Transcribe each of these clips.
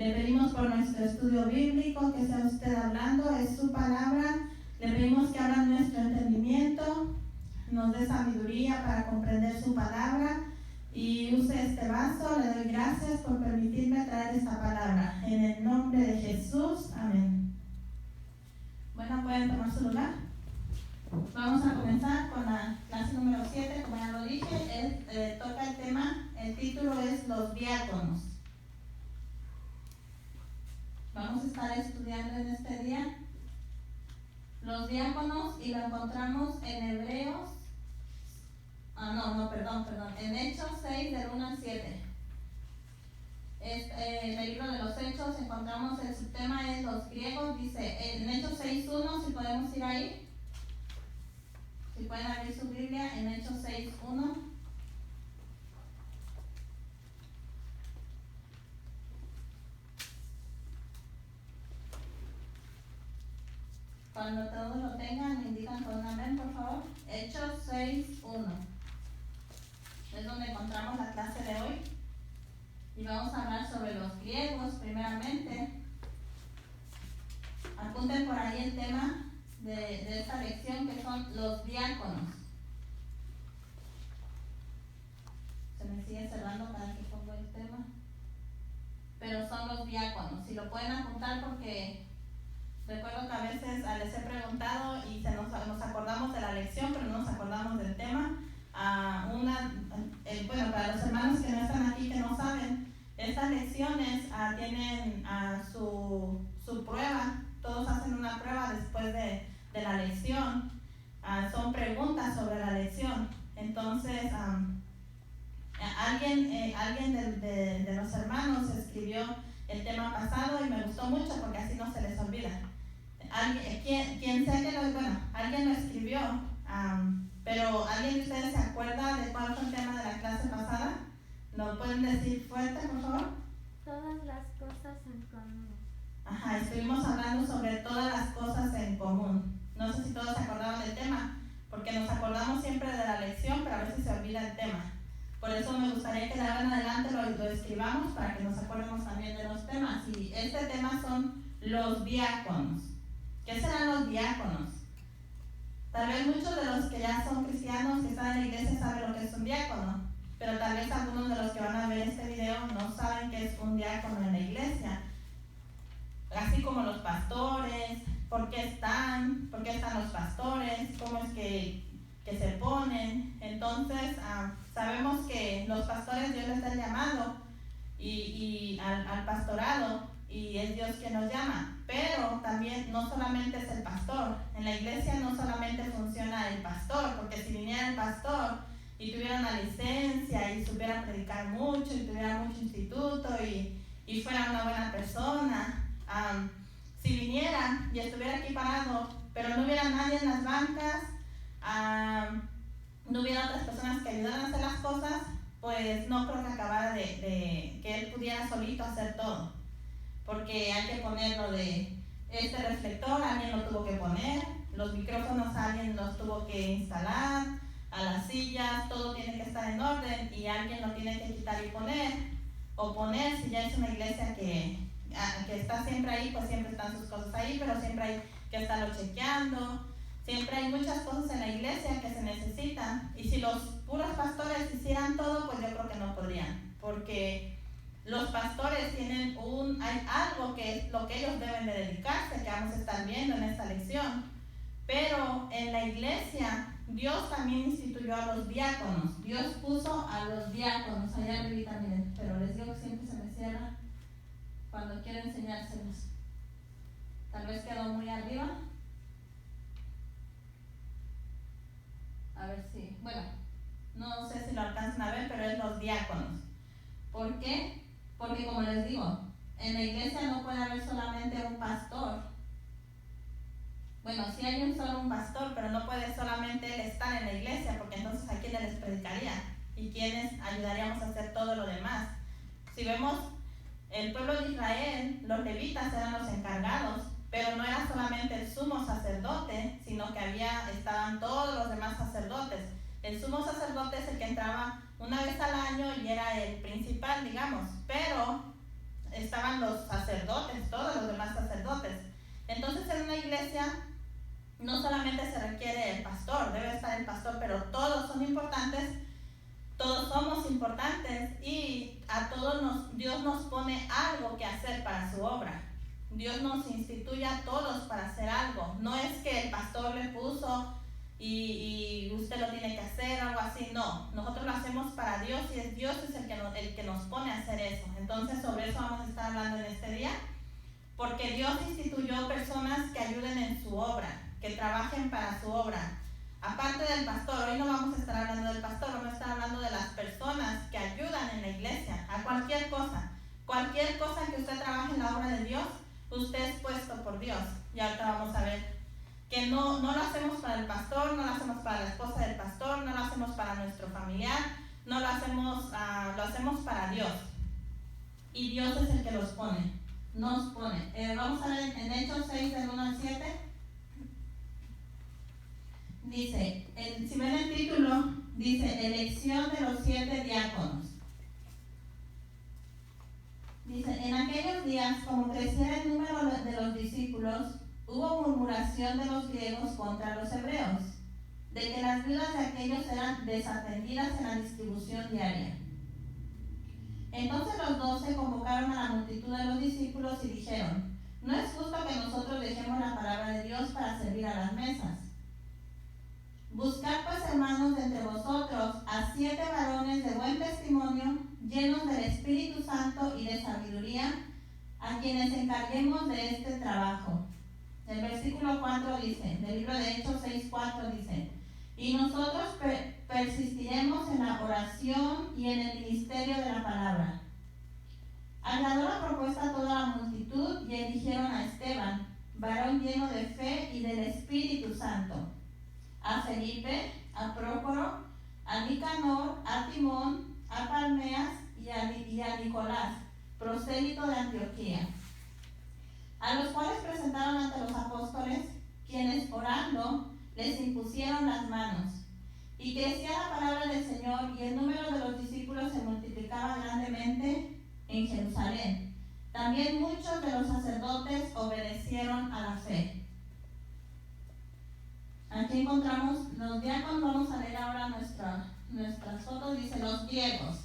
Le pedimos por nuestro estudio bíblico que sea usted hablando, es su palabra. Le pedimos que abra nuestro entendimiento, nos dé sabiduría para comprender su palabra y use este vaso. Le doy gracias por permitirme traer esta palabra. En el nombre de Jesús, amén. Bueno, pueden tomar su lugar. Vamos a comenzar con la clase número 7, como ya lo dije, toca el tema, el título es Los diáconos. Vamos a estar estudiando en este día los diáconos y lo encontramos en Hebreos, en Hechos 6 del 1 al 7. En el libro de los Hechos encontramos el subtema es los griegos, dice en Hechos 6.1, si podemos ir ahí. Si pueden abrir su Biblia en Hechos 6.1. Cuando todos lo tengan, me indican con un amén, por favor. Hechos 6.1. Es donde encontramos la clase de hoy. Y vamos a hablar sobre los griegos, primeramente. Apunten por ahí el tema de esta lección, que son los diáconos. Se me sigue cerrando cada que pongo el tema. Pero son los diáconos. Si lo pueden apuntar, porque recuerdo que a veces les he preguntado y nos acordamos de la lección, pero no nos acordamos del tema. Para los hermanos que no están aquí, que no saben, estas lecciones tienen su prueba. Todos hacen una prueba después de la lección. Son preguntas sobre la lección. Entonces, alguien de los hermanos escribió el tema pasado y me gustó mucho porque así no se les olvida. Alguien lo escribió, pero ¿alguien de ustedes se acuerda de cuál fue el tema de la clase pasada? ¿Lo pueden decir fuerte, por favor? Todas las cosas en común. Ajá, estuvimos hablando sobre todas las cosas en común. No sé si todos se acordaban del tema, porque nos acordamos siempre de la lección, pero a veces se olvida el tema. Por eso me gustaría que de ahora en adelante lo escribamos para que nos acordemos también de los temas. Y este tema son los diáconos. ¿Qué serán los diáconos? Tal vez muchos de los que ya son cristianos, que están en la iglesia, saben lo que es un diácono, pero tal vez algunos de los que van a ver este video no saben qué es un diácono en la iglesia. Así como los pastores, ¿por qué están los pastores? ¿Cómo es que se ponen? Entonces, sabemos que los pastores Dios les da el llamado y al pastorado, y es Dios quien nos llama. Pero también no solamente es el pastor. En la iglesia no solamente funciona el pastor, porque si viniera el pastor y tuviera una licencia y supiera predicar mucho y tuviera mucho instituto y fuera una buena persona, si viniera y estuviera aquí parado, pero no hubiera nadie en las bancas, no hubiera otras personas que ayudaran a hacer las cosas, pues no creo que acabara de que él pudiera solito hacer todo. Porque hay que ponerlo de este reflector, alguien lo tuvo que poner, los micrófonos alguien los tuvo que instalar, a las sillas, todo tiene que estar en orden y alguien lo tiene que quitar y poner, o poner si ya es una iglesia que está siempre ahí, pues siempre están sus cosas ahí, pero siempre hay que estarlo chequeando. Siempre hay muchas cosas en la iglesia que se necesitan, y si los puros pastores hicieran todo, pues yo creo que no podrían, porque los pastores tienen hay algo que es lo que ellos deben de dedicarse, que vamos a estar viendo en esta lección. Pero en la iglesia Dios también instituyó a los diáconos. Dios puso a los diáconos allá arriba, miren, pero les digo que siempre se me cierra cuando quiero enseñárselos. Tal vez quedó muy arriba. A ver si, no sé si lo alcanzan a ver, pero es los diáconos. ¿Por qué? Porque como les digo, en la iglesia no puede haber solamente un pastor. Sí hay solo un pastor, pero no puede solamente él estar en la iglesia, porque entonces ¿a quién les predicaría? ¿Y quiénes ayudaríamos a hacer todo lo demás? Si vemos el pueblo de Israel, los levitas eran los encargados, pero no era solamente el sumo sacerdote, sino que estaban todos los demás sacerdotes. El sumo sacerdote es el que entraba una vez al año y era el principal, digamos, pero estaban los sacerdotes, todos los demás sacerdotes. Entonces en una iglesia no solamente se requiere el pastor, debe estar el pastor, pero todos son importantes, todos somos importantes y a todos Dios nos pone algo que hacer para su obra. Dios nos instituye a todos para hacer algo. No es que el pastor le puso y usted lo tiene que hacer, algo así. No, nosotros lo hacemos para Dios y es Dios el que nos pone a hacer eso. Entonces sobre eso vamos a estar hablando en este día, porque Dios instituyó personas que ayuden en su obra, que trabajen para su obra. Aparte del pastor, hoy no vamos a estar hablando del pastor, vamos a estar hablando de las personas que ayudan en la iglesia, a cualquier cosa que usted trabaje en la obra de Dios, usted es puesto por Dios. Y ahorita vamos a ver que no lo hacemos para el pastor, no lo hacemos para la esposa del pastor, no lo hacemos para nuestro familiar, no lo hacemos, lo hacemos para Dios. Y Dios es el que nos pone. Vamos a ver en Hechos 6, del 1 al 7. Dice, si ven el título, dice, elección de los 7 diáconos. Dice, en aquellos días, como creciera el número de los discípulos, hubo murmuración de los griegos contra los hebreos, de que las viudas de aquellos eran desatendidas en la distribución diaria. Entonces los 12 convocaron a la multitud de los discípulos y dijeron, no es justo que nosotros dejemos la palabra de Dios para servir a las mesas. Buscad pues, hermanos, de entre vosotros a 7 varones de buen testimonio, llenos del Espíritu Santo y de sabiduría, a quienes encarguemos de este trabajo. El versículo 4 dice, del libro de Hechos 6:4 dice, y nosotros persistiremos en la oración y en el ministerio de la palabra. Agradó la propuesta a toda la multitud y eligieron a Esteban, varón lleno de fe y del Espíritu Santo, a Felipe, a Prócoro, a Nicanor, a Timón, a Parmenas y a Nicolás, prosélito de Antioquía, a los cuales presentaron ante los apóstoles, quienes orando les impusieron las manos. Y crecía la palabra del Señor y el número de los discípulos se multiplicaba grandemente en Jerusalén. También muchos de los sacerdotes obedecieron a la fe. Aquí encontramos los diáconos. Vamos a leer ahora nuestras fotos. Dice los griegos.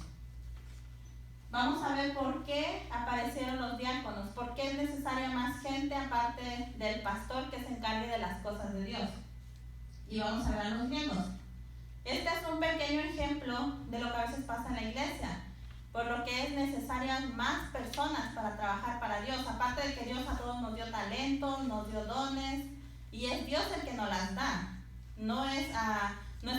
Vamos a ver por qué aparecieron los diáconos, por qué es necesaria más gente aparte del pastor que se encargue de las cosas de Dios. Y vamos a ver a los griegos. Este es un pequeño ejemplo de lo que a veces pasa en la iglesia, por lo que es necesaria más personas para trabajar para Dios. Aparte de que Dios a todos nos dio talentos, nos dio dones, y es Dios el que nos las da. No es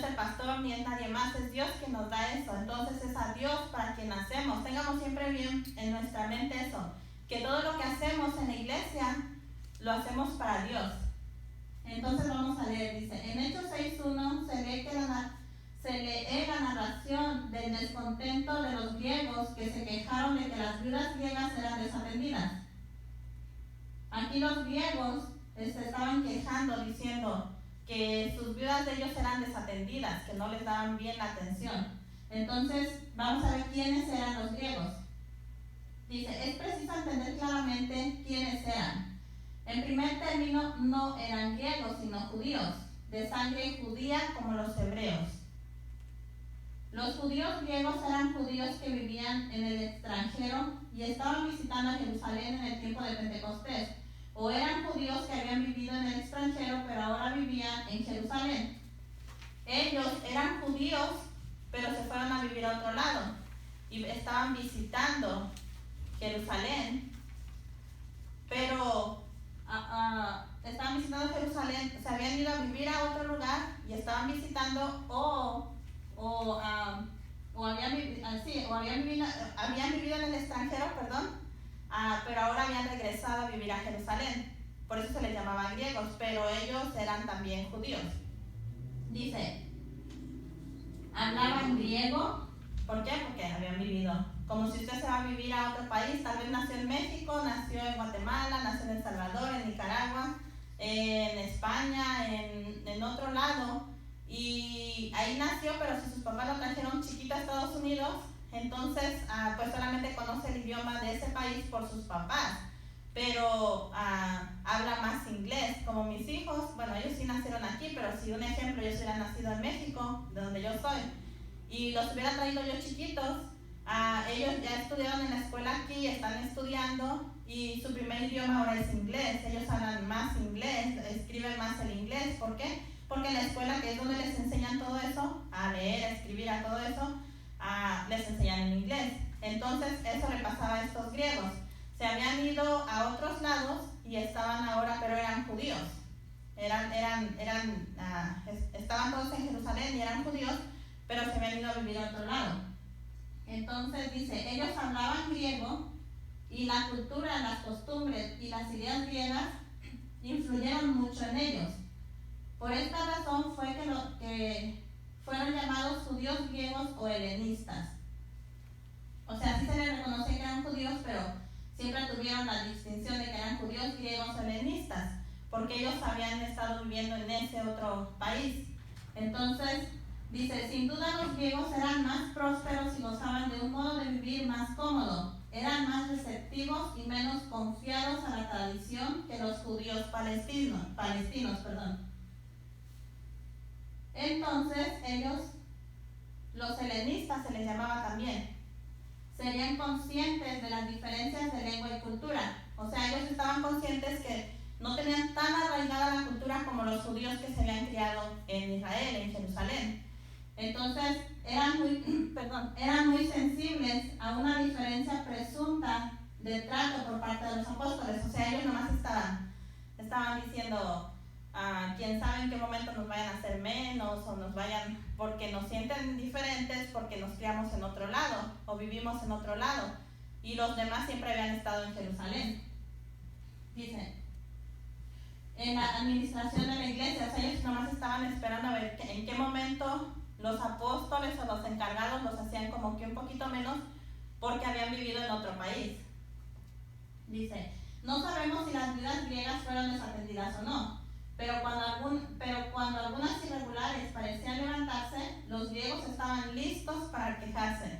el pastor ni es nadie más, es Dios quien nos da eso. Entonces es a Dios para quien hacemos. Tengamos siempre bien en nuestra mente eso, que todo lo que hacemos en la iglesia lo hacemos para Dios. Entonces vamos a leer, dice, en Hechos 6:1 se lee la narración del descontento de los griegos que se quejaron de que las viudas griegas eran desatendidas. Aquí los griegos se estaban quejando diciendo que sus viudas de ellos eran desatendidas, que no les daban bien la atención. Entonces vamos a ver quiénes eran los griegos. Dice, es preciso entender claramente quiénes eran. En primer término, no eran griegos, sino judíos, de sangre judía como los hebreos. Los judíos griegos eran judíos que vivían en el extranjero y estaban visitando a Jerusalén en el tiempo de Pentecostés. O eran judíos que habían vivido en el extranjero, pero ahora vivían en Jerusalén. Ellos eran judíos, pero se fueron a vivir a otro lado y estaban visitando Jerusalén, pero estaban visitando Jerusalén, se habían ido a vivir a otro lugar y estaban visitando habían vivido en el extranjero, pero ahora habían regresado a vivir a Jerusalén. Por eso se les llamaba griegos, pero ellos eran también judíos. Dice, hablaban griego. ¿Por qué? Porque habían vivido. Como si usted se va a vivir a otro país, tal vez nació en México, nació en Guatemala, nació en El Salvador, en Nicaragua, en España, en otro lado. Y ahí nació, pero si sus papás lo trajeron chiquito a Estados Unidos, entonces pues solamente conoce el idioma de ese país por sus papás, pero habla más inglés, como mis hijos. Bueno, ellos sí nacieron aquí, pero si un ejemplo, ellos hubieran nacido en México, de donde yo soy, y los hubiera traído yo chiquitos, ellos ya estudiaron en la escuela aquí, están estudiando, y su primer idioma ahora es inglés. Ellos hablan más inglés, escriben más el inglés. ¿Por qué? Porque en la escuela, que es donde les enseñan todo eso, a leer, a escribir, a todo eso, les enseñan en inglés. Entonces eso le pasaba a estos griegos. Se habían ido a otros lados y estaban ahora, pero eran judíos. Estaban todos en Jerusalén y eran judíos, pero se habían ido a vivir a otro lado. Entonces dice, ellos hablaban griego y la cultura, las costumbres y las ideas griegas influyeron mucho en ellos. Por esta razón fue que fueron llamados judíos griegos o helenistas. O sea, sí se les reconoce que eran judíos, pero siempre tuvieron la distinción de que eran judíos griegos o helenistas, porque ellos habían estado viviendo en ese otro país. Entonces, dice, sin duda los griegos eran más prósperos y gozaban de un modo de vivir más cómodo. Eran más receptivos y menos confiados a la tradición que los judíos palestinos. Entonces, ellos, los helenistas se les llamaba también, serían conscientes de las diferencias de lengua y cultura. O sea, ellos estaban conscientes que no tenían tan arraigada la cultura como los judíos que se habían criado en Israel, en Jerusalén. Entonces, eran muy sensibles a una diferencia presunta de trato por parte de los apóstoles. O sea, ellos nomás estaban diciendo, quién sabe en qué momento nos vayan a hacer menos o nos vayan, porque nos sienten diferentes, porque nos criamos en otro lado o vivimos en otro lado, y los demás siempre habían estado en Jerusalén. Dice, en la administración de la iglesia, o sea, ellos nomás estaban esperando a ver en qué momento los apóstoles o los encargados los hacían como que un poquito menos, porque habían vivido en otro país. Dice, no sabemos si las viudas griegas fueron desatendidas o no, pero cuando algunas irregulares parecían levantarse, los griegos estaban listos para quejarse,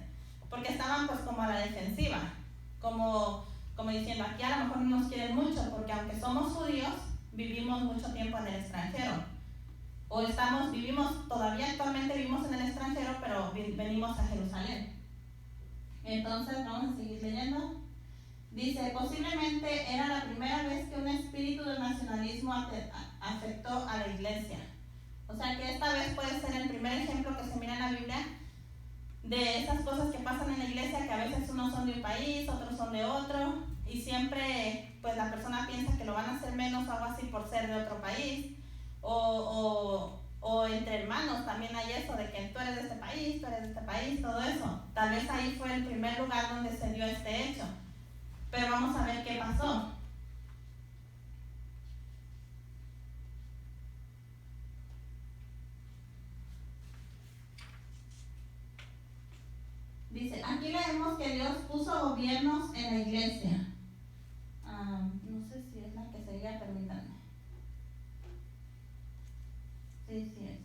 porque estaban pues como a la defensiva, como diciendo, aquí a lo mejor no nos quieren mucho, porque aunque somos judíos, vivimos mucho tiempo en el extranjero, o todavía actualmente vivimos en el extranjero, pero venimos a Jerusalén. Entonces vamos a seguir leyendo. Dice, posiblemente era la primera vez que un espíritu de nacionalismo afectó a la iglesia. O sea que esta vez puede ser el primer ejemplo que se mira en la Biblia de esas cosas que pasan en la iglesia, que a veces unos son de un país, otros son de otro, y siempre pues la persona piensa que lo van a hacer menos o algo así por ser de otro país, o entre hermanos también hay eso de que tú eres de este país, todo eso. Tal vez ahí fue el primer lugar donde se dio este hecho. Pero vamos a ver qué pasó. Dice, aquí leemos que Dios puso gobiernos en la iglesia. No sé si es la que seguía, permítanme. Sí es.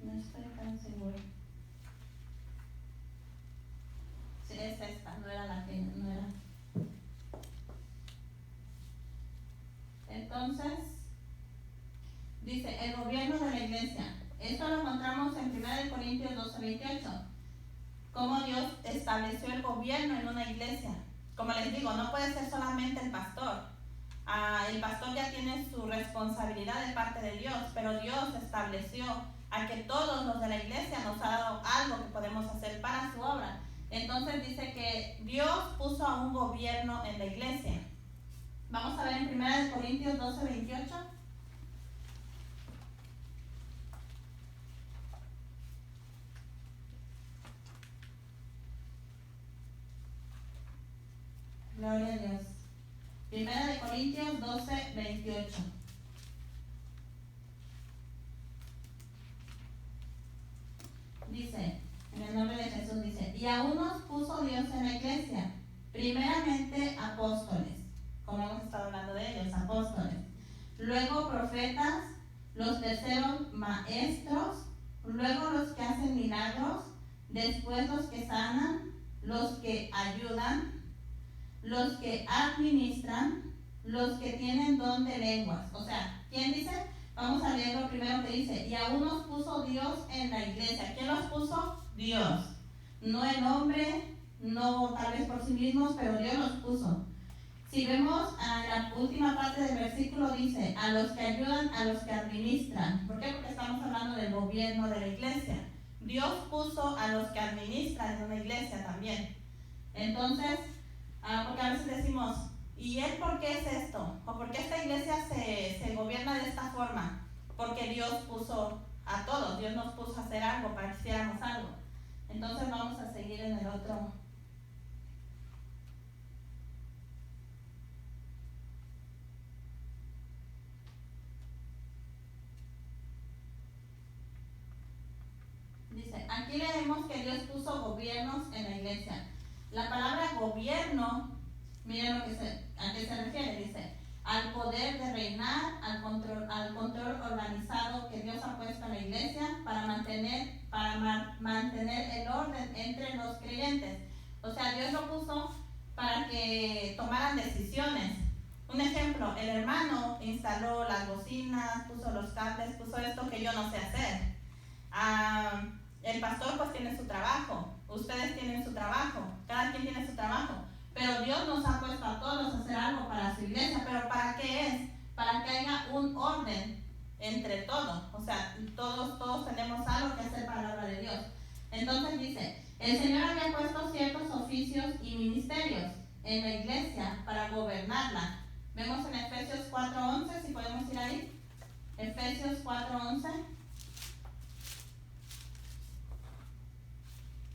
No estoy tan segura. Sí, es esta, no era la que, no era. Entonces, dice, el gobierno de la iglesia. Esto lo encontramos en 1 Corintios 12:28. Cómo Dios estableció el gobierno en una iglesia. Como les digo, no puede ser solamente el pastor. El pastor ya tiene su responsabilidad de parte de Dios, pero Dios estableció a que todos los de la iglesia nos ha dado algo que podemos hacer para su obra. Entonces dice que Dios puso a un gobierno en la iglesia. Vamos a ver en 1 Corintios 12:28. Gloria a Dios. 1 Corintios 12:28. Dice, en el nombre de Jesús dice, y a unos puso Dios en la iglesia, primeramente apóstoles, como hemos estado hablando de ellos, apóstoles. Luego profetas, los terceros maestros, luego los que hacen milagros, después los que sanan, los que ayudan, los que administran, los que tienen don de lenguas. O sea, ¿quién dice? Vamos a leer lo primero que dice. Y aún los puso Dios en la iglesia. ¿Quién los puso? Dios. No el hombre, no tal vez por sí mismos, pero Dios los puso. Si vemos a la última parte del versículo dice, a los que ayudan, a los que administran. ¿Por qué? Porque estamos hablando del gobierno de la iglesia. Dios puso a los que administran en una iglesia también. Entonces, porque a veces decimos, ¿y él por qué es esto? ¿O por qué esta iglesia se gobierna de esta forma? Porque Dios puso a todos, Dios nos puso a hacer algo para que hiciéramos algo. Entonces vamos a seguir en el otro. Dice, aquí leemos que Dios puso gobiernos en la iglesia. La palabra gobierno, miren a qué se refiere, dice, al poder de reinar, al control organizado que Dios ha puesto en la iglesia para mantener el orden entre los creyentes. O sea, Dios lo puso para que tomaran decisiones. Un ejemplo, el hermano instaló las bocinas, puso los cables, puso esto que yo no sé hacer. El pastor pues tiene su trabajo, ustedes tienen su trabajo, cada quien tiene su trabajo, pero Dios nos ha puesto a todos a hacer algo para su iglesia. ¿Pero para qué es? Para que haya un orden entre todos, o sea, todos tenemos algo que hacer para la obra de Dios. Entonces dice, el Señor había puesto ciertos oficios y ministerios en la iglesia para gobernarla. Vemos en Efesios 4:11, si podemos ir ahí, Efesios 4:11.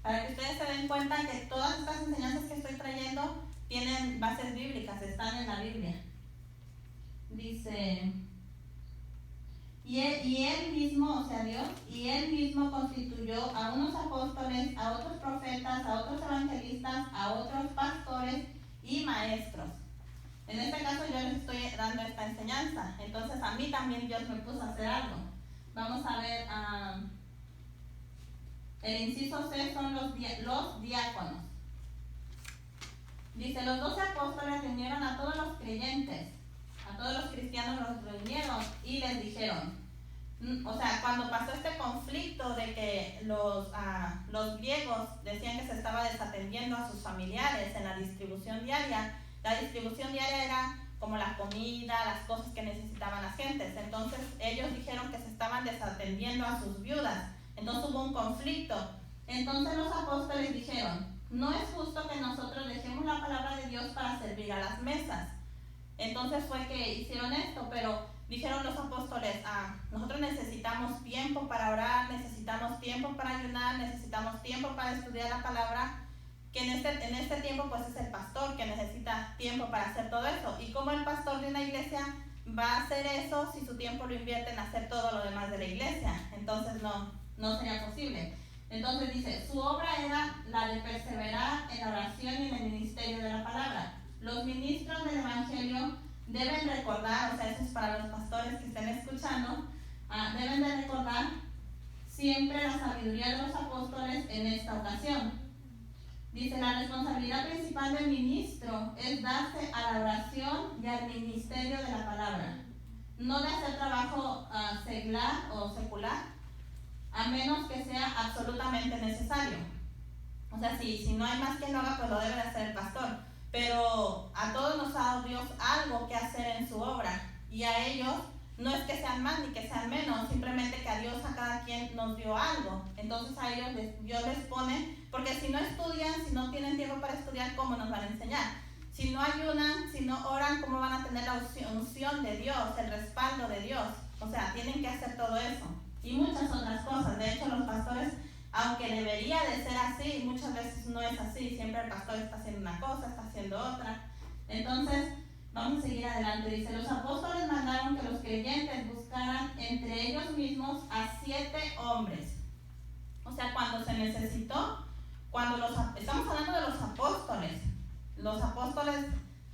Para que ustedes se den cuenta que todas estas enseñanzas que estoy trayendo tienen bases bíblicas, están en la Biblia. Dice, y él mismo, o sea Dios, y él mismo constituyó a unos apóstoles, a otros profetas, a otros evangelistas, a otros pastores y maestros. En este caso yo les estoy dando esta enseñanza, entonces a mí también Dios me puso a hacer algo. Vamos a ver, el inciso C son los diáconos. Dice, los 12 apóstoles reunieron a todos los creyentes, a todos los cristianos los reunieron y les dijeron, o sea, cuando pasó este conflicto de que los griegos decían que se estaba desatendiendo a sus familiares en la distribución diaria, la distribución diaria era como la comida, las cosas que necesitaban las gentes. Entonces ellos dijeron que se estaban desatendiendo a sus viudas. Entonces hubo un conflicto. Entonces los apóstoles dijeron, no es justo que nosotros dejemos la palabra de Dios para servir a las mesas. Entonces fue que hicieron esto, pero dijeron los apóstoles, nosotros necesitamos tiempo para orar, necesitamos tiempo para ayunar, necesitamos tiempo para estudiar la palabra, que en este tiempo pues es el pastor que necesita tiempo para hacer todo eso. Y como el pastor de una iglesia va a hacer eso si su tiempo lo invierte en hacer todo lo demás de la iglesia? Entonces no sería posible. Entonces dice, su obra era la de perseverar en la oración y en el ministerio de la palabra. Los ministros del evangelio deben recordar, o sea, eso es para los pastores que estén escuchando, deben de recordar siempre la sabiduría de los apóstoles en esta ocasión. Dice, la responsabilidad principal del ministro es darse a la oración y al ministerio de la palabra, no de hacer trabajo seglar o secular, a menos que sea absolutamente necesario. O sea, si no hay más quien lo haga, pues lo debe hacer el pastor. Pero a todos nos ha dado Dios algo que hacer en su obra, y a ellos no es que sean más ni que sean menos, simplemente que a Dios a cada quien nos dio algo. Entonces a ellos Dios les pone, porque si no estudian, si no tienen tiempo para estudiar, ¿cómo nos van a enseñar? Si no ayunan, si no oran, ¿cómo van a tener la unción de Dios, el respaldo de Dios? O sea, tienen que hacer todo eso y muchas otras cosas. De hecho, los pastores, aunque debería de ser así, muchas veces no es así. Siempre el pastor está haciendo una cosa, está haciendo otra. Entonces, vamos a seguir adelante. Dice, los apóstoles mandaron que los creyentes buscaran entre ellos mismos a 7 hombres. O sea, cuando se necesitó, estamos hablando de los apóstoles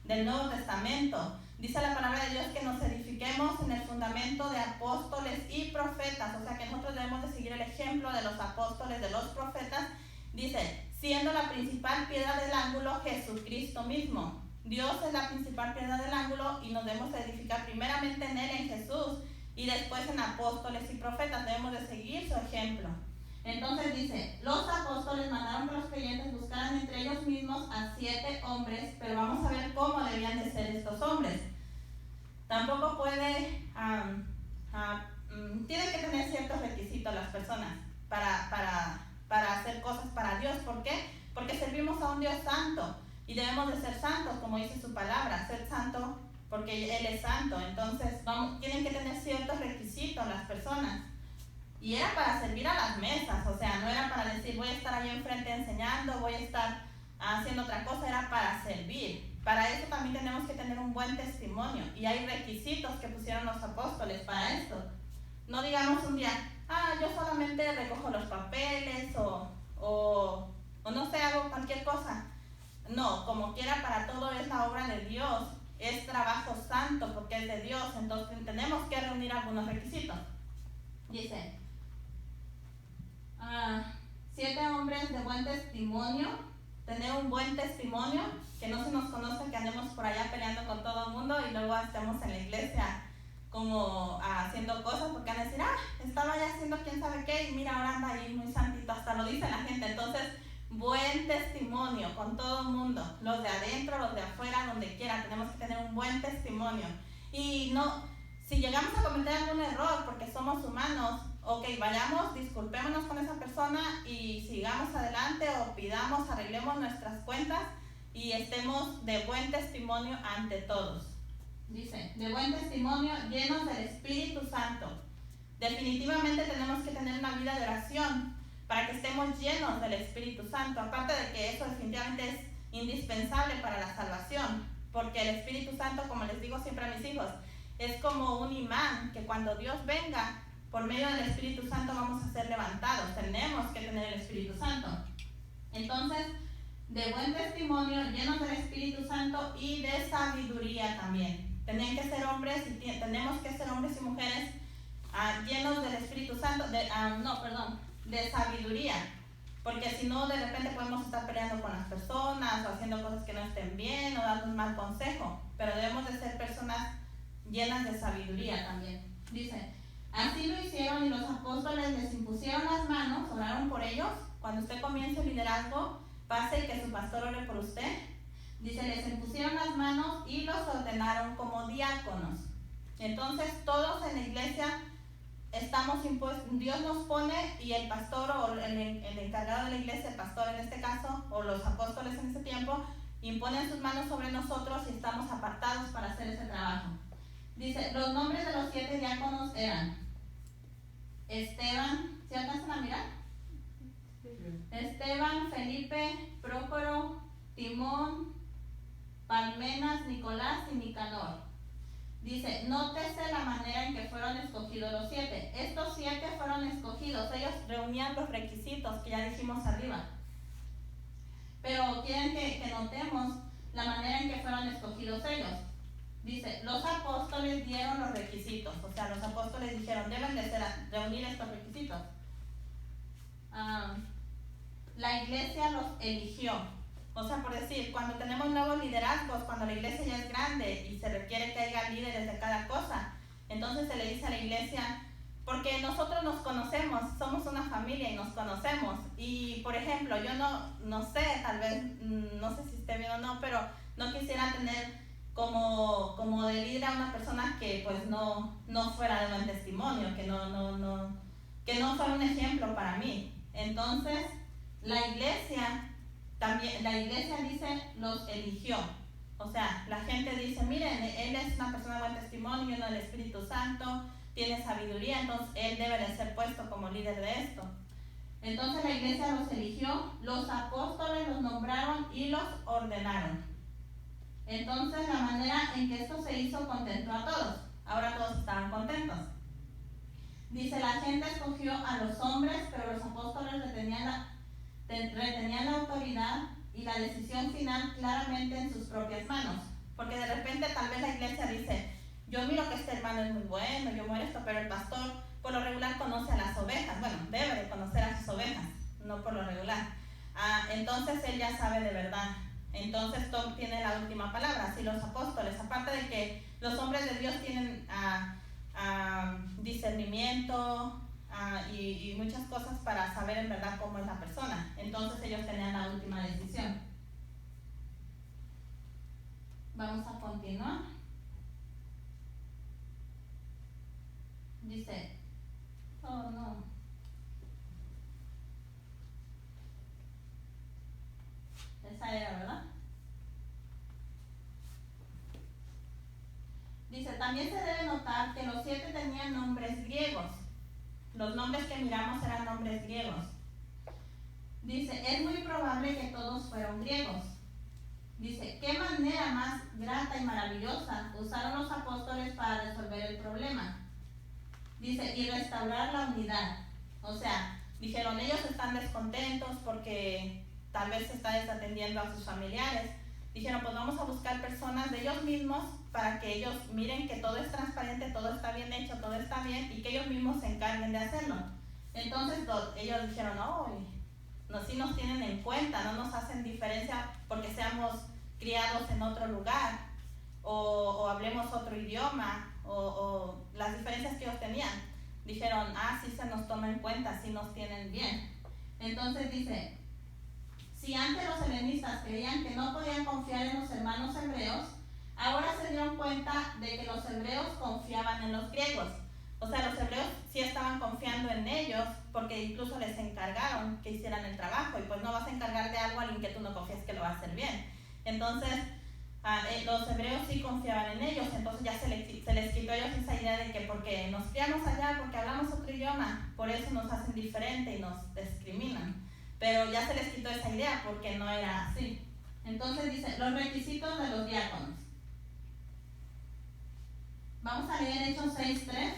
del Nuevo Testamento. Dice la palabra de Dios que nos edifiquemos en el fundamento de apóstoles y profetas, o sea que nosotros debemos de seguir el ejemplo de los apóstoles, de los profetas. Dice, siendo la principal piedra del ángulo Jesucristo mismo. Dios es la principal piedra del ángulo y nos debemos de edificar primeramente en Él, en Jesús, y después en apóstoles y profetas. Debemos de seguir su ejemplo. Entonces dice, los apóstoles mandaron que los creyentes buscaran entre ellos mismos a 7 hombres, pero vamos a ver cómo debían de ser estos hombres. Tampoco tienen que tener ciertos requisitos las personas para hacer cosas para Dios. ¿Por qué? Porque servimos a un Dios santo y debemos de ser santos, como dice su palabra, ser santo porque Él es santo. Entonces tienen que tener ciertos requisitos las personas. Y era para servir a las mesas, o sea, no era para decir voy a estar ahí enfrente enseñando, voy a estar haciendo otra cosa, era para servir. Para eso también tenemos que tener un buen testimonio y hay requisitos que pusieron los apóstoles para esto. No digamos un día, yo solamente recojo los papeles o no sé, hago cualquier cosa. No, como quiera, para todo es la obra de Dios, es trabajo santo porque es de Dios, entonces tenemos que reunir algunos requisitos. Dice, 7 hombres de buen testimonio, tener un buen testimonio, que no se nos conozca que andemos por allá peleando con todo el mundo y luego estemos en la iglesia como haciendo cosas porque van a decir, estaba ya haciendo quién sabe qué y mira, ahora anda ahí muy santito, hasta lo dice la gente. Entonces, buen testimonio con todo el mundo, los de adentro, los de afuera, donde quiera, tenemos que tener un buen testimonio. Y no, si llegamos a cometer algún error porque somos humanos, ok, vayamos, disculpémonos con esa persona y sigamos adelante o pidamos, arreglemos nuestras cuentas y estemos de buen testimonio ante todos. Dice, de buen testimonio, llenos del Espíritu Santo. Definitivamente tenemos que tener una vida de oración para que estemos llenos del Espíritu Santo. Aparte de que eso definitivamente es indispensable para la salvación, porque el Espíritu Santo, como les digo siempre a mis hijos, es como un imán que cuando Dios venga, por medio del Espíritu Santo vamos a ser levantados. Tenemos que tener el Espíritu Santo. Entonces, de buen testimonio, llenos del Espíritu Santo y de sabiduría también. Tenían que ser hombres y tenemos que ser hombres y mujeres llenos del Espíritu Santo, de sabiduría. Porque si no, de repente podemos estar peleando con las personas o haciendo cosas que no estén bien o dando un mal consejo. Pero debemos de ser personas llenas de sabiduría también. Dice, así lo hicieron y los apóstoles les impusieron las manos, oraron por ellos. Cuando usted comience el liderazgo, pase y que su pastor ore por usted. Dice, les impusieron las manos y los ordenaron como diáconos. Entonces, todos en la iglesia estamos impuestos, Dios nos pone y el pastor o el encargado de la iglesia, el pastor en este caso, o los apóstoles en ese tiempo, imponen sus manos sobre nosotros y estamos apartados para hacer ese trabajo. Dice, los nombres de los 7 diáconos eran Esteban, ¿se alcanzan a mirar? Sí. Esteban, Felipe, Prócoro, Timón, Parmenas, Nicolás y Nicanor. Dice, nótese la manera en que fueron escogidos los 7. Estos 7 fueron escogidos, ellos reunían los requisitos que ya dijimos arriba. Pero quieren que notemos la manera en que fueron escogidos ellos. Dice, los apóstoles dieron los requisitos, o sea, los apóstoles dijeron, deben de reunir estos requisitos. La iglesia los eligió. O sea, por decir, cuando tenemos nuevos liderazgos, cuando la iglesia ya es grande y se requiere que haya líderes de cada cosa, entonces se le dice a la iglesia, porque nosotros nos conocemos, somos una familia y nos conocemos. Y, por ejemplo, yo no sé, tal vez, no sé si esté bien o no, pero no quisiera tener como de líder a una persona que pues no fuera de buen testimonio, que no fuera un ejemplo para mí. Entonces, la iglesia dice, los eligió. O sea, la gente dice, miren, él es una persona de buen testimonio, lleno del Espíritu Santo, tiene sabiduría, entonces él debe de ser puesto como líder de esto. Entonces la iglesia los eligió, los apóstoles los nombraron y los ordenaron. Entonces la manera en que esto se hizo contentó a todos. Ahora todos estaban contentos. Dice, la gente escogió a los hombres, pero los apóstoles retenían la autoridad y la decisión final claramente en sus propias manos. Porque de repente tal vez la iglesia dice, yo miro que este hermano es muy bueno, yo muero esto, pero el pastor por lo regular conoce a las ovejas. Bueno, debe de conocer a sus ovejas, no por lo regular. Entonces él ya sabe de verdad. Entonces Tom tiene la última palabra, así los apóstoles. Aparte de que los hombres de Dios tienen discernimiento y muchas cosas para saber en verdad cómo es la persona. Entonces ellos tenían la última decisión. Vamos a continuar. Dice, oh no. Esa era, ¿verdad? Dice, también se debe notar que los 7 tenían nombres griegos. Los nombres que miramos eran nombres griegos. Dice, es muy probable que todos fueron griegos. Dice, ¿qué manera más grata y maravillosa usaron los apóstoles para resolver el problema? Dice, y restaurar la unidad. O sea, dijeron, ellos están descontentos porque tal vez se está desatendiendo a sus familiares. Dijeron, pues vamos a buscar personas de ellos mismos para que ellos miren que todo es transparente, todo está bien hecho, todo está bien y que ellos mismos se encarguen de hacerlo. Entonces ellos dijeron, no, sí nos tienen en cuenta, no nos hacen diferencia porque seamos criados en otro lugar o hablemos otro idioma o las diferencias que ellos tenían. Dijeron, sí se nos toma en cuenta, sí nos tienen bien. Entonces dice, si antes los helenistas creían que no podían confiar en los hermanos hebreos, ahora se dieron cuenta de que los hebreos confiaban en los griegos. O sea, los hebreos sí estaban confiando en ellos porque incluso les encargaron que hicieran el trabajo y pues no vas a encargar de algo a alguien que tú no confías que lo va a hacer bien. Entonces, los hebreos sí confiaban en ellos, entonces ya se les quitó a ellos esa idea de que porque nos criamos allá, porque hablamos otro idioma, por eso nos hacen diferente y nos discriminan. Pero ya se les quitó esa idea porque no era así. Entonces dice, los requisitos de los diáconos. Vamos a leer Hechos 6:3.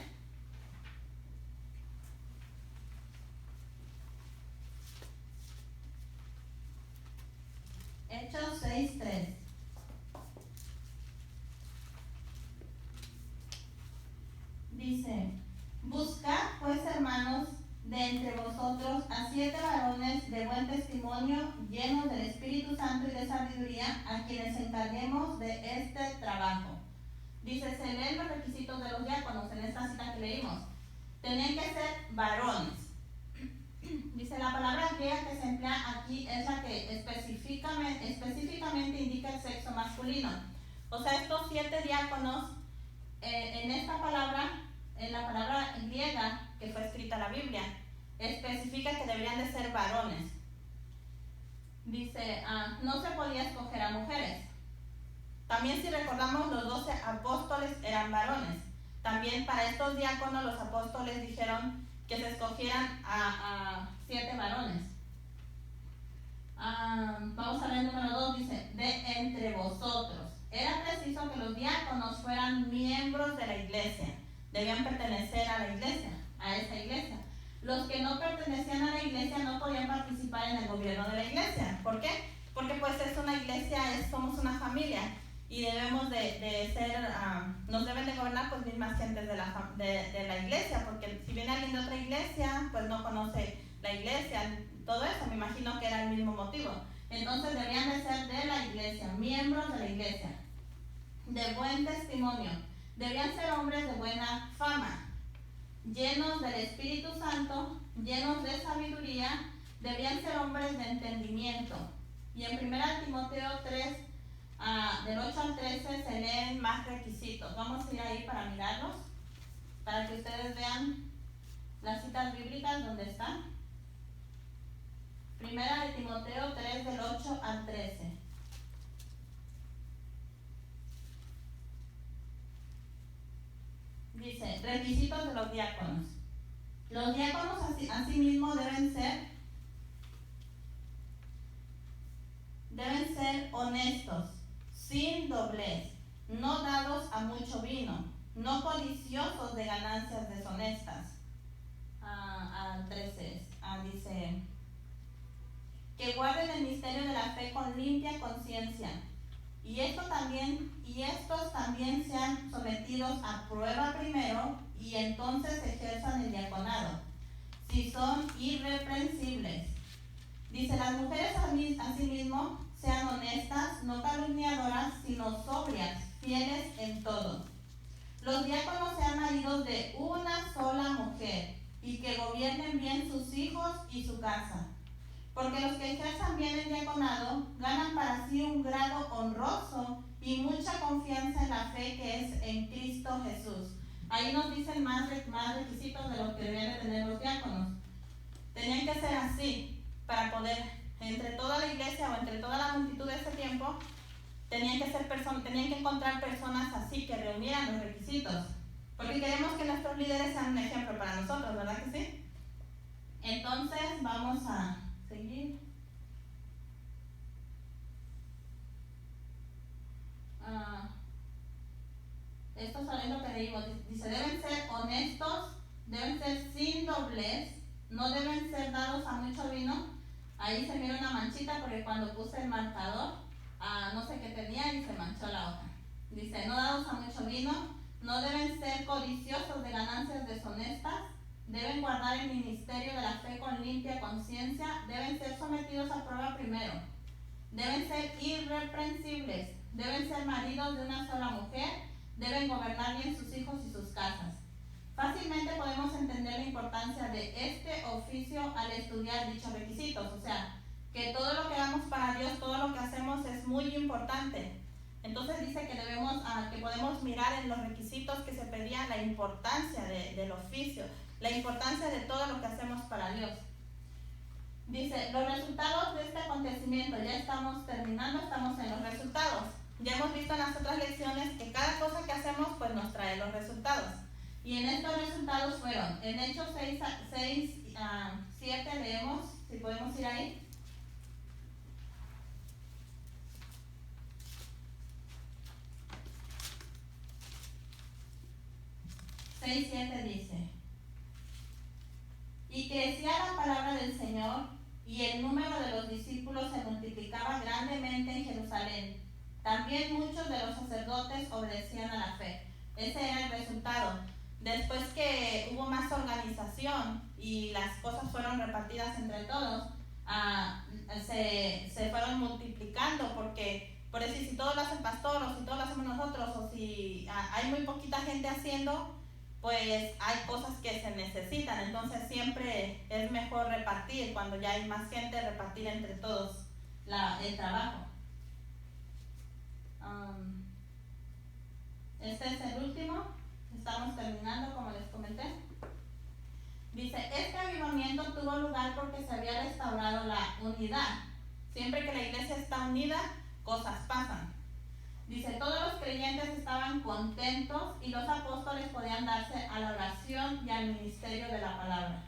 Hechos 6:3. Dice, buscad pues, hermanos, de entre vosotros a 7 varones de buen testimonio, llenos del Espíritu Santo y de sabiduría, a quienes encarguemos de este trabajo. Dice, se leen los requisitos de los diáconos en esta cita que leímos. Tenían que ser varones. Dice, la palabra griega que se emplea aquí es la que específicamente indica el sexo masculino. O sea, estos 7 diáconos, en esta palabra, en la palabra griega que fue escrita la Biblia, especifica que deberían de ser varones. Dice, no se podía escoger a mujeres. También si recordamos, los 12 apóstoles eran varones. También para estos diáconos los apóstoles dijeron que se escogieran a 7 varones. Vamos a ver el número 2, dice, de entre vosotros. Era preciso que los diáconos fueran miembros de la iglesia. Debían pertenecer a la iglesia, a esa iglesia. Los que no pertenecían a la iglesia no podían participar en el gobierno de la iglesia. ¿Por qué? Porque pues es una iglesia, somos una familia y debemos de ser, nos deben de gobernar pues mismas gentes de la iglesia, porque si viene alguien de otra iglesia, pues no conoce la iglesia, todo eso, me imagino que era el mismo motivo. Entonces debían de ser de la iglesia, miembros de la iglesia, de buen testimonio, debían ser hombres de buena fama, llenos del Espíritu Santo, llenos de sabiduría, debían ser hombres de entendimiento. Y en 1 Timoteo 3, del 8 al 13 se leen más requisitos. Vamos a ir ahí para mirarlos, para que ustedes vean las citas bíblicas donde están. 1 Timoteo 3 del 8 al 13. Dice, requisitos de los diáconos. Los diáconos asimismo deben ser honestos, sin doblez, no dados a mucho vino, no codiciosos de ganancias deshonestas. Al 13 dice, que guarden el misterio de la fe con limpia conciencia, y estos también sean sometidos a prueba primero y entonces ejerzan el diaconado, si son irreprensibles. Dice, las mujeres asimismo sean honestas, no calumniadoras, sino sobrias, fieles en todo. Los diáconos sean maridos de una sola mujer y que gobiernen bien sus hijos y su casa. Porque los que ejerzan bien el diaconado ganan para sí un grado honroso y mucha confianza en la fe que es en Cristo Jesús. Ahí nos dicen más requisitos de los que deben de tener los diáconos. Tenían que ser así para poder, entre toda la iglesia o entre toda la multitud de ese tiempo, tenían que encontrar personas así que reunieran los requisitos. Porque queremos que nuestros líderes sean un ejemplo para nosotros, ¿verdad que sí? Entonces vamos a seguir. Esto es lo que digo. Dice, deben ser honestos, deben ser sin doblez, no deben ser dados a mucho vino. Ahí se mira una manchita porque cuando puse el marcador, no sé qué tenía y se manchó la hoja. Dice, no dados a mucho vino, no deben ser codiciosos de ganancias deshonestas, deben guardar el ministerio de la fe con limpia conciencia, deben ser sometidos a prueba primero, deben ser irreprensibles, deben ser maridos de una sola mujer, deben gobernar bien sus hijos y sus casas. Fácilmente podemos entender la importancia de este oficio al estudiar dichos requisitos, o sea, que todo lo que hagamos para Dios, todo lo que hacemos es muy importante. Entonces dice que que podemos mirar en los requisitos que se pedían la importancia del oficio, la importancia de todo lo que hacemos para Dios. Dice, los resultados de este acontecimiento, ya estamos terminando, estamos en los resultados. Ya hemos visto en las otras lecciones que cada cosa que hacemos pues nos trae los resultados. Y en estos resultados fueron, en Hechos 6, 7 leemos, si podemos ir ahí. 6:7 dice, y crecía la palabra del Señor, y el número de los discípulos se multiplicaba grandemente en Jerusalén. También muchos de los sacerdotes obedecían a la fe. Ese era el resultado. Después que hubo más organización y las cosas fueron repartidas entre todos, se fueron multiplicando, porque por decir, si todo lo hace el pastor o si todo lo hacemos nosotros o si hay muy poquita gente haciendo, pues hay cosas que se necesitan. Entonces siempre es mejor repartir, cuando ya hay más gente, repartir entre todos el trabajo. Este es el último, estamos terminando como les comenté. Dice, este avivamiento tuvo lugar porque se había restaurado la unidad. Siempre que la iglesia está unida, cosas pasan. Dice, todos los creyentes estaban contentos y los apóstoles podían darse a la oración y al ministerio de la palabra.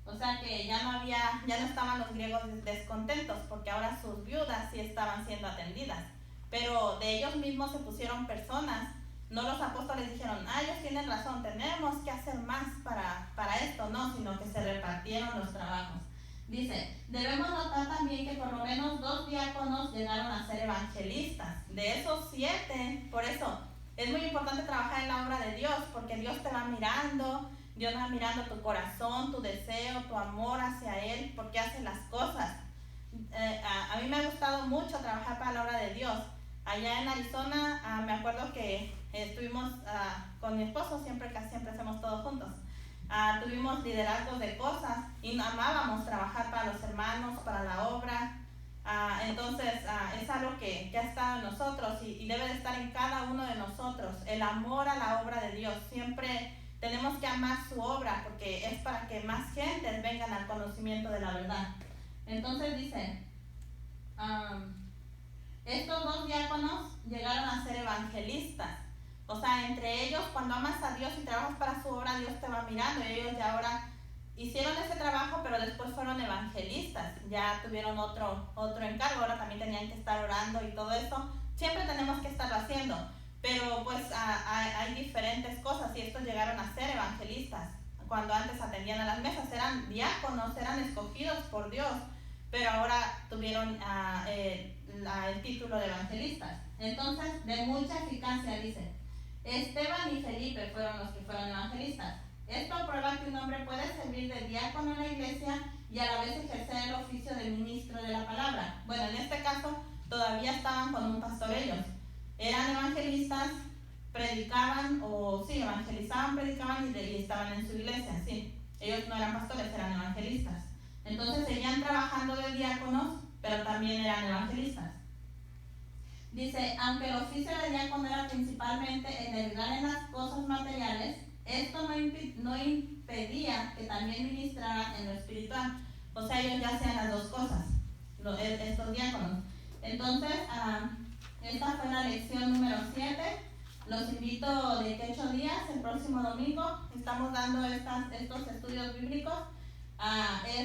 O sea que ya no estaban los griegos descontentos, porque ahora sus viudas sí estaban siendo atendidas. Pero de ellos mismos se pusieron personas. No los apóstoles dijeron, ellos tienen razón, tenemos que hacer más para esto, no, sino que se repartieron los trabajos. Dice, debemos notar también que por lo menos 2 diáconos llegaron a ser evangelistas. De esos 7, por eso es muy importante trabajar en la obra de Dios, porque Dios te va mirando, Dios va mirando tu corazón, tu deseo, tu amor hacia Él, porque hace las cosas. A mí me ha gustado mucho trabajar para la obra de Dios. Allá en Arizona, me acuerdo que estuvimos con mi esposo, casi siempre hacemos todo juntos. Tuvimos liderazgos de cosas y amábamos trabajar para los hermanos, para la obra. Entonces es algo que ha estado en nosotros y debe de estar en cada uno de nosotros, el amor a la obra de Dios. Siempre tenemos que amar su obra, porque es para que más gentes vengan al conocimiento de la verdad. Entonces dice, estos 2 diáconos llegaron a ser evangelistas. O sea, entre ellos, cuando amas a Dios y trabajas para su obra, Dios te va mirando, y ellos ya ahora hicieron ese trabajo, pero después fueron evangelistas, ya tuvieron otro encargo, ahora también tenían que estar orando y todo eso. Siempre tenemos que estarlo haciendo, pero pues hay diferentes cosas, y estos llegaron a ser evangelistas. Cuando antes atendían a las mesas, eran diáconos, eran escogidos por Dios, pero ahora tuvieron el título de evangelistas. Entonces, de mucha eficacia, dice. Esteban y Felipe fueron los que fueron evangelistas. Esto prueba que un hombre puede servir de diácono en la iglesia y a la vez ejercer el oficio de ministro de la palabra. Bueno, en este caso todavía estaban con un pastor ellos. Eran evangelistas, predicaban, evangelizaban, predicaban y estaban en su iglesia, sí. Ellos no eran pastores, eran evangelistas. Entonces seguían trabajando de diáconos, pero también eran evangelistas. Dice, aunque el oficio de diácono era principalmente el de ayudar en las cosas materiales, esto no impedía que también ministraran en lo espiritual. O sea, ellos ya hacían las dos cosas, estos diáconos. Entonces, esta fue la lección número 7. Los invito de que 8 días, el próximo domingo, estamos dando estos estudios bíblicos.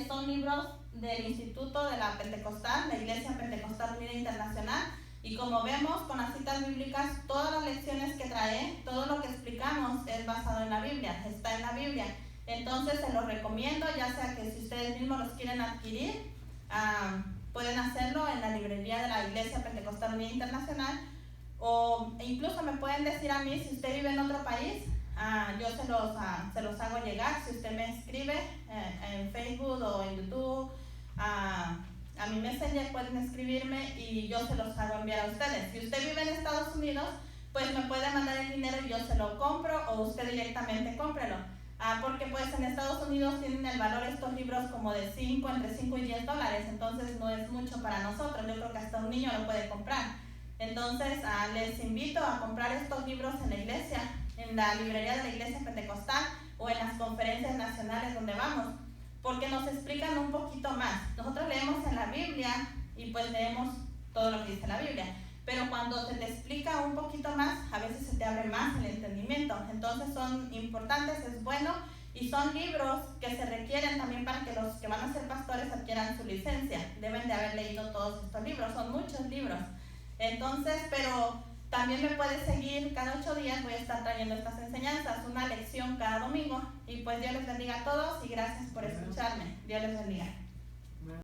Son libros del Instituto de la Pentecostal, la Iglesia Pentecostal Unida Internacional. Y como vemos con las citas bíblicas, todas las lecciones que trae, todo lo que explicamos es basado en la Biblia, está en la Biblia. Entonces se los recomiendo, ya sea que si ustedes mismos los quieren adquirir, pueden hacerlo en la librería de la Iglesia Pentecostal Unida Internacional, o incluso me pueden decir a mí, si usted vive en otro país, yo se los hago llegar. Si usted me escribe en Facebook o en YouTube, a mi Messenger pueden escribirme y yo se los hago enviar a ustedes. Si usted vive en Estados Unidos, pues me puede mandar el dinero y yo se lo compro, o usted directamente cómprelo. Porque pues en Estados Unidos tienen el valor estos libros como de entre 5 y 10 dólares, entonces no es mucho para nosotros. Yo creo que hasta un niño lo puede comprar. Entonces les invito a comprar estos libros en la iglesia, en la librería de la Iglesia Pentecostal o en las conferencias nacionales donde vamos, porque nos explican un poquito más. Nosotros leemos en la Biblia y pues leemos todo lo que dice la Biblia, pero cuando se te explica un poquito más, a veces se te abre más el entendimiento. Entonces son importantes, es bueno, y son libros que se requieren también para que los que van a ser pastores adquieran su licencia. Deben de haber leído todos estos libros, son muchos libros. Entonces, pero también me puedes seguir cada 8 días, voy a estar trayendo estas enseñanzas, una lección cada domingo. Y pues Dios les bendiga a todos y gracias por escucharme. Dios les bendiga.